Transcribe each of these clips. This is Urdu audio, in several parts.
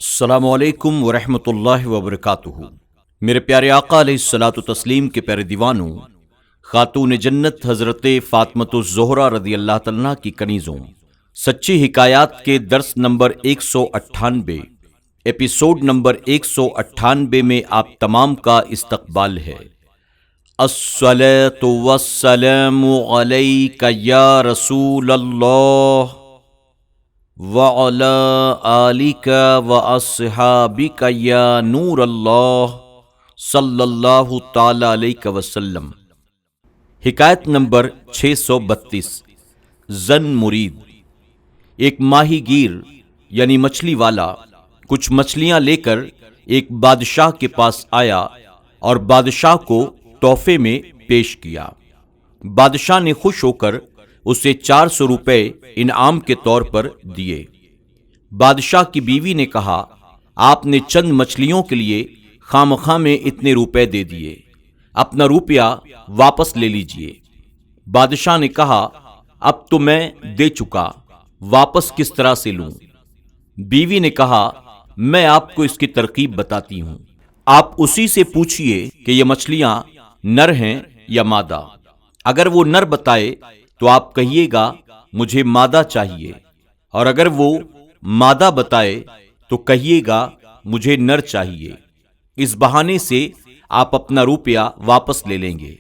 السلام علیکم ورحمۃ اللہ وبرکاتہ۔ میرے پیارے آقا علیہ الصلاۃ والتسلیم کے پیارے دیوانوں، خاتون جنت حضرت فاطمۃ الزہرا رضی اللہ تعالیٰ کی کنیزوں، سچی حکایات کے درس نمبر 198 ایپیسوڈ نمبر 198 میں آپ تمام کا استقبال ہے۔ الصلاۃ والسلام علیک یا رسول اللہ وَعَلَىٰ آلِكَ وَأَصْحَابِكَ یا نور اللہ صلی اللہ تعالی علیہ وسلم۔ حکایت نمبر 632۔ زن مرید۔ ایک ماہی گیر یعنی مچھلی والا کچھ مچھلیاں لے کر ایک بادشاہ کے پاس آیا اور بادشاہ کو تحفے میں پیش کیا۔ بادشاہ نے خوش ہو کر اسے 400 روپے انعام کے طور پر دیے۔ بادشاہ کی بیوی نے کہا، آپ نے چند مچھلیوں کے لیے خواہ میں اتنے روپے دے دیے، اپنا روپیہ واپس لے لیجئے۔ بادشاہ نے کہا، اب تو میں دے چکا، واپس کس طرح سے لوں؟ بیوی نے کہا، میں آپ کو اس کی ترکیب بتاتی ہوں، آپ اسی سے پوچھئے کہ یہ مچھلیاں نر ہیں یا مادہ۔ اگر وہ نر بتائے تو آپ کہیے گا مجھے مادہ چاہیے، اور اگر وہ مادہ بتائے تو کہیے گا مجھے نر چاہیے۔ اس بہانے سے آپ اپنا روپیہ واپس لے لیں گے۔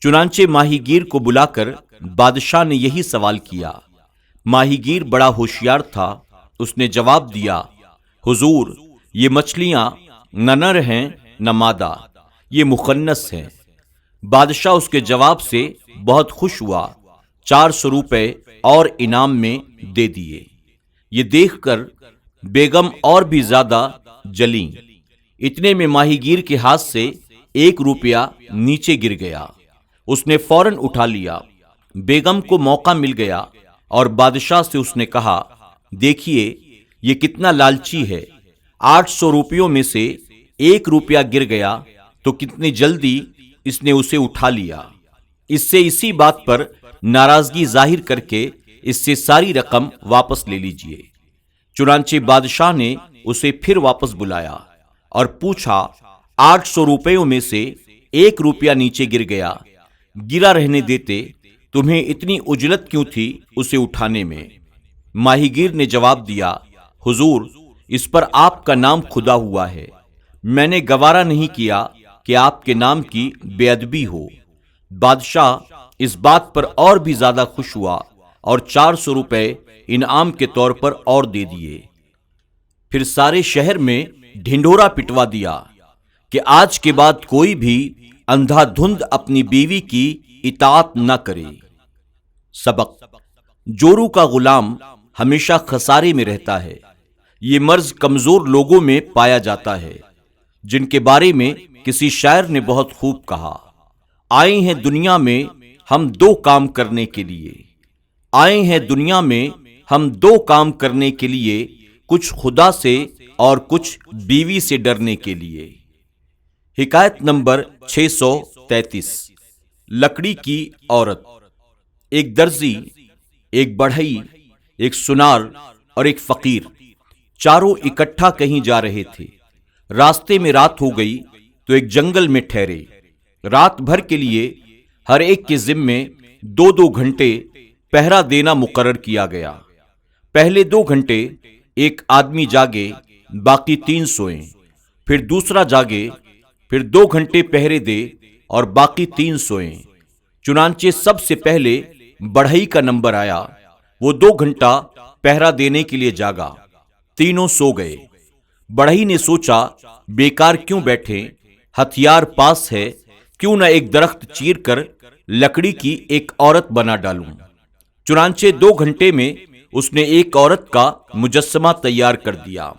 چنانچہ ماہی گیر کو بلا کر بادشاہ نے یہی سوال کیا۔ ماہی گیر بڑا ہوشیار تھا، اس نے جواب دیا، حضور یہ مچھلیاں نہ نر ہیں نہ مادہ، یہ مخنث ہیں۔ بادشاہ اس کے جواب سے بہت خوش ہوا، 400 روپے اور انعام میں دے دیے۔ یہ دیکھ کر بیگم اور بھی زیادہ جلیں۔ اتنے میں ماہی گیر کے ہاتھ سے 1 روپیہ نیچے گر گیا۔ اس نے فوراً اٹھا لیا۔ بیگم کو موقع مل گیا اور بادشاہ سے اس نے کہا، دیکھیے یہ کتنا لالچی ہے، 800 روپیوں میں سے 1 روپیہ گر گیا تو کتنی جلدی اس نے اسے اٹھا لیا۔ اس سے اسی بات پر ناراضگی ظاہر کر کے اس سے ساری رقم واپس لے لیجئے۔ چنانچہ بادشاہ نے اسے پھر واپس بلایا اور پوچھا، 800 روپیوں میں سے 1 روپیہ نیچے گر گیا، گرا رہنے دیتے، تمہیں اتنی عجلت کیوں تھی اسے اٹھانے میں؟ ماہی گیر نے جواب دیا، حضور اس پر آپ کا نام کھدا ہوا ہے، میں نے گوارا نہیں کیا کہ آپ کے نام کی بے ادبی ہو۔ بادشاہ اس بات پر اور بھی زیادہ خوش ہوا اور 400 روپے انعام کے طور پر اور دے دیے۔ پھر سارے شہر میں ڈھنڈورا پٹوا دیا کہ آج کے بعد کوئی بھی اندھا دھند اپنی بیوی کی اطاعت نہ کرے۔ سبق: جورو کا غلام ہمیشہ خسارے میں رہتا ہے۔ یہ مرض کمزور لوگوں میں پایا جاتا ہے، جن کے بارے میں کسی شاعر نے بہت خوب کہا، آئے ہیں دنیا میں ہم 2 کام کرنے کے لیے، آئے ہیں دنیا میں ہم 2 کام کرنے کے لیے، کچھ خدا سے اور کچھ بیوی سے ڈرنے کے لیے۔ حکایت نمبر 633۔ لکڑی کی عورت۔ ایک درزی، ایک بڑھئی، ایک سنار اور ایک فقیر، چاروں اکٹھا کہیں جا رہے تھے۔ راستے میں رات ہو گئی تو ایک جنگل میں ٹھہرے۔ رات بھر کے لیے ہر ایک کے ذمے 2 گھنٹے پہرا دینا مقرر کیا گیا۔ پہلے 2 گھنٹے ایک آدمی جاگے، باقی 3 سوئیں، پھر دوسرا جاگے، پھر 2 گھنٹے پہرے دے اور باقی 3 سوئیں۔ چنانچہ سب سے پہلے بڑھئی کا نمبر آیا، وہ 2 گھنٹہ پہرا دینے کے لیے جاگا، تینوں سو گئے۔ بڑھئی نے سوچا، بیکار کیوں بیٹھے، ہتھیار پاس ہے، کیوں نہ ایک درخت چیر کر لکڑی کی ایک عورت بنا ڈالوں۔ چنانچہ 2 گھنٹے میں اس نے ایک عورت کا مجسمہ تیار کر دیا۔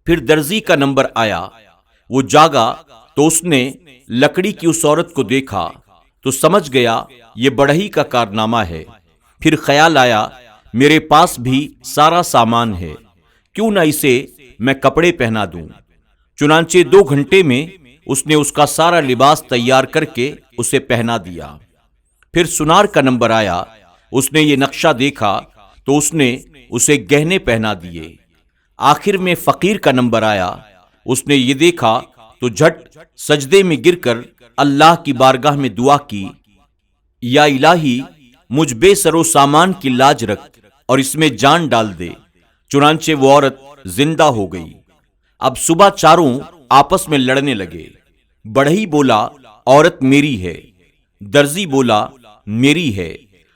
پھر درزی کا نمبر آیا، وہ جاگا تو اس نے لکڑی کی اس عورت کو دیکھا تو سمجھ گیا یہ بڑھئی کا کارنامہ ہے۔ پھر خیال آیا، میرے پاس بھی سارا سامان ہے، کیوں نہ اسے میں کپڑے پہنا دوں۔ چنانچہ 2 گھنٹے میں اس نے اس کا سارا لباس تیار کر کے اسے پہنا دیا۔ پھر سنار کا نمبر آیا، اس نے یہ نقشہ دیکھا تو اس نے اسے گہنے پہنا دیے۔ آخر میں فقیر کا نمبر آیا۔ اس نے یہ دیکھا تو جھٹ سجدے میں گر کر اللہ کی بارگاہ میں دعا کی، یا الہی مجھ بے سر و سامان کی لاج رکھ اور اس میں جان ڈال دے۔ چنانچہ وہ عورت زندہ ہو گئی۔ اب صبح چاروں آپس میں لڑنے لگے۔ بڑھئی بولا عورت میری ہے، درزی بولا میری ہے،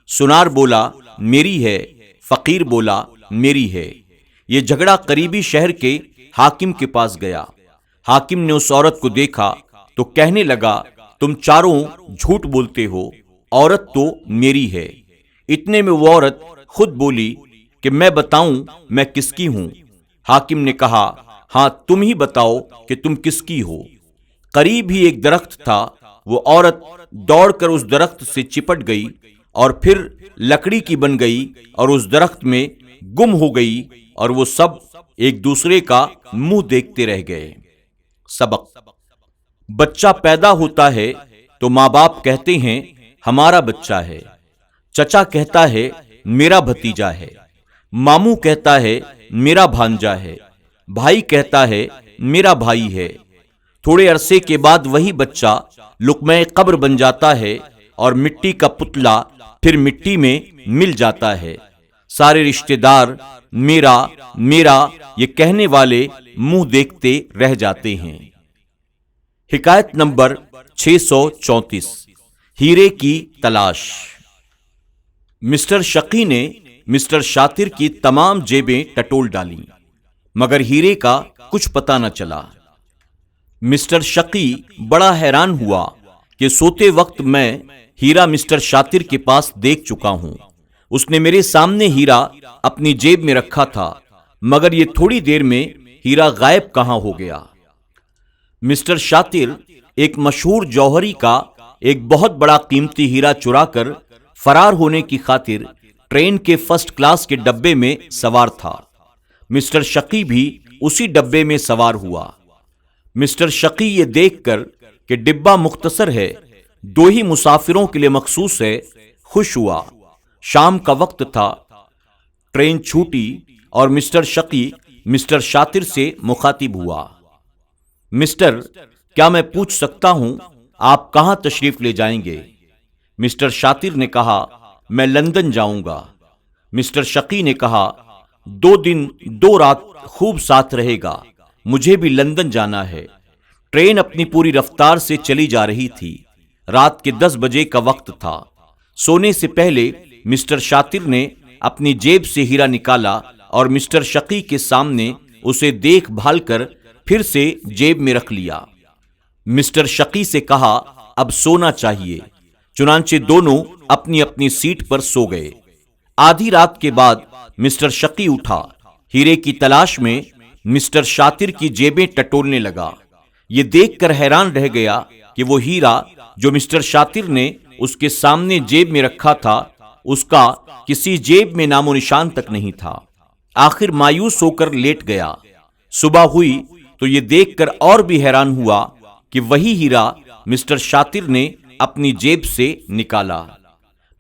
سنار بولا میری ہے، فقیر بولا میری ہے۔ یہ جھگڑا قریبی شہر کے حاکم کے پاس گیا۔ حاکم نے اس عورت کو دیکھا تو کہنے لگا، تم چاروں جھوٹ بولتے ہو، عورت تو میری ہے۔ اتنے میں وہ عورت خود بولی کہ میں بتاؤں میں کس کی ہوں؟ حاکم نے کہا، ہاں تم ہی بتاؤ کہ تم کس کی ہو۔ قریب ہی ایک درخت تھا، وہ عورت دوڑ کر اس درخت سے چپٹ گئی اور پھر لکڑی کی بن گئی اور اس درخت میں گم ہو گئی، اور وہ سب ایک دوسرے کا منہ دیکھتے رہ گئے۔ سبق: بچہ پیدا ہوتا ہے تو ماں باپ کہتے ہیں ہمارا بچہ ہے، چچا کہتا ہے میرا بھتیجا ہے، ماموں کہتا ہے میرا بھانجا ہے، بھائی کہتا ہے میرا بھائی ہے۔ تھوڑے عرصے کے بعد وہی بچہ لقمہ قبر بن جاتا ہے اور مٹی کا پتلا پھر مٹی میں مل جاتا ہے۔ سارے رشتہ دار میرا میرا یہ کہنے والے منہ دیکھتے رہ جاتے ہیں۔ حکایت نمبر 634، ہیرے کی تلاش۔ مسٹر شقی نے مسٹر شاطر کی تمام جیبیں ٹٹول ڈالیں، مگر ہیرے کا کچھ پتہ نہ چلا۔ مسٹر شقی بڑا حیران ہوا کہ سوتے وقت میں ہیرا مسٹر شاطر کے پاس دیکھ چکا ہوں۔ اس نے میرے سامنے ہیرا اپنی جیب میں رکھا تھا، مگر یہ تھوڑی دیر میں ہیرا غائب کہاں ہو گیا؟ مسٹر شاطر ایک مشہور جوہری کا ایک بہت بڑا قیمتی ہیرا چرا کر فرار ہونے کی خاطر ٹرین کے فرسٹ کلاس کے ڈبے میں سوار تھا۔ مسٹر شقی بھی اسی ڈبے میں سوار ہوا۔ مسٹر شقی یہ دیکھ کر کہ ڈبہ مختصر ہے، دو ہی مسافروں کے لیے مخصوص ہے، خوش ہوا۔ شام کا وقت تھا، ٹرین چھوٹی اور مسٹر شقی مسٹر شاطر سے مخاطب ہوا۔ مسٹر، کیا میں پوچھ سکتا ہوں آپ کہاں تشریف لے جائیں گے؟ مسٹر شاطر نے کہا، میں لندن جاؤں گا۔ مسٹر شقی نے کہا، 2 دن 2 رات خوب ساتھ رہے گا، مجھے بھی لندن جانا ہے۔ ٹرین اپنی پوری رفتار سے چلی جا رہی تھی۔ رات کے 10 بجے کا وقت تھا۔ سونے سے پہلے مسٹر شاطر نے اپنی جیب سے ہیرا نکالا اور مسٹر شقی کے سامنے اسے دیکھ بھال کر پھر سے جیب میں رکھ لیا۔ مسٹر شقی سے کہا، اب سونا چاہیے۔ چنانچہ دونوں اپنی اپنی سیٹ پر سو گئے۔ آدھی رات کے بعد مسٹر شقی اٹھا، ہیرے کی تلاش میں مسٹر شاطر کی جیبیں ٹٹولنے لگا۔ یہ دیکھ کر حیران رہ گیا کہ وہ ہیرا جو مسٹر شاطر نے اس کے سامنے جیب میں رکھا تھا، اس کا کسی جیب میں نام و نشان تک نہیں تھا۔ آخر مایوس ہو کر لیٹ گیا۔ صبح ہوئی تو یہ دیکھ کر اور بھی حیران ہوا کہ وہی ہیرا مسٹر شاطر نے اپنی جیب سے نکالا۔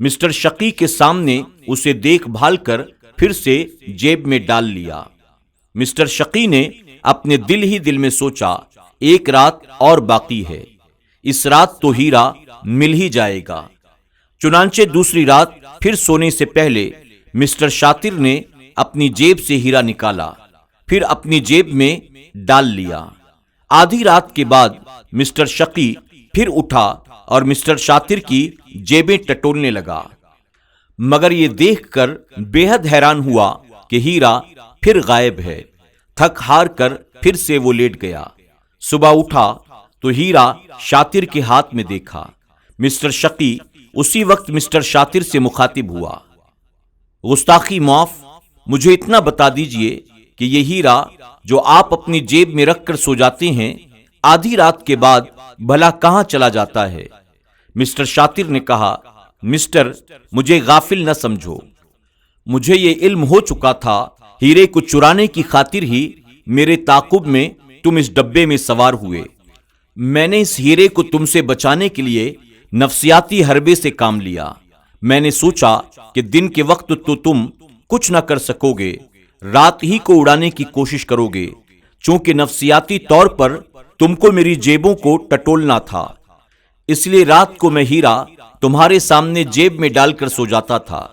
مسٹر شقی کے سامنے اسے دیکھ بھال کر پھر سے جیب میں ڈال لیا۔ مسٹر شقی نے اپنے دل ہی دل میں سوچا، ایک رات اور باقی ہے، اس رات تو ہیرا مل ہی جائے گا۔ چنانچہ دوسری رات پھر سونے سے پہلے مسٹر شاطر نے اپنی جیب سے ہیرا نکالا، پھر اپنی جیب میں ڈال لیا۔ آدھی رات کے بعد مسٹر شقی پھر اٹھا اور مسٹر شاطر کی جیبیں ٹٹولنے لگا، مگر یہ دیکھ کر بے حد حیران ہوا کہ ہیرا پھر غائب ہے۔ تھک ہار کر پھر سے وہ لیٹ گیا۔ صبح اٹھا تو ہیرا شاطر کے ہاتھ میں دیکھا۔ مسٹر شقی اسی وقت مسٹر شاطر سے مخاطب ہوا، گستاخی معاف، مجھے اتنا بتا دیجئے کہ یہ ہیرا جو آپ اپنی جیب میں رکھ کر سو جاتے ہیں، آدھی رات کے بعد بھلا کہاں چلا جاتا ہے؟ مسٹر شاطر نے کہا، مسٹر، مجھے غافل نہ سمجھو، مجھے یہ علم ہو چکا تھا ہیرے کو چرانے کی خاطر ہی میرے تعاقب میں تم اس ڈبے میں سوار ہوئے۔ میں نے اس ہیرے کو تم سے بچانے کے لیے نفسیاتی حربے سے کام لیا۔ میں نے سوچا کہ دن کے وقت تو تم کچھ نہ کر سکو گے، رات ہی کو اڑانے کی کوشش کرو گے، چونکہ نفسیاتی طور پر تم کو میری جیبوں کو ٹٹولنا تھا، اس لیے رات کو میں ہیرا تمہارے سامنے جیب میں ڈال کر سو جاتا تھا۔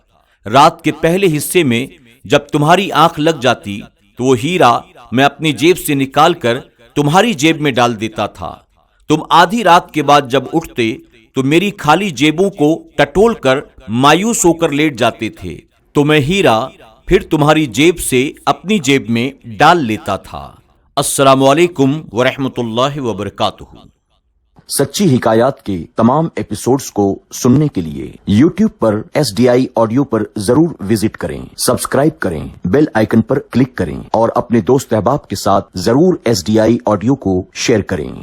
رات کے پہلے حصے میں جب تمہاری آنکھ لگ جاتی تو وہ ہیرا میں اپنی جیب سے نکال کر تمہاری جیب میں ڈال دیتا تھا۔ تم آدھی رات کے بعد جب اٹھتے تو میری خالی جیبوں کو ٹٹول کر مایوس ہو کر لیٹ جاتے تھے، تو میں ہیرا پھر تمہاری جیب سے اپنی جیب میں ڈال لیتا تھا۔ السلام علیکم ورحمۃ اللہ وبرکاتہ۔ سچی حکایات کے تمام ایپیسوڈز کو سننے کے لیے YouTube پر SDI آڈیو پر ضرور وزٹ کریں، سبسکرائب کریں، بیل آئیکن پر کلک کریں اور اپنے دوست احباب کے ساتھ ضرور SDI آڈیو کو شیئر کریں۔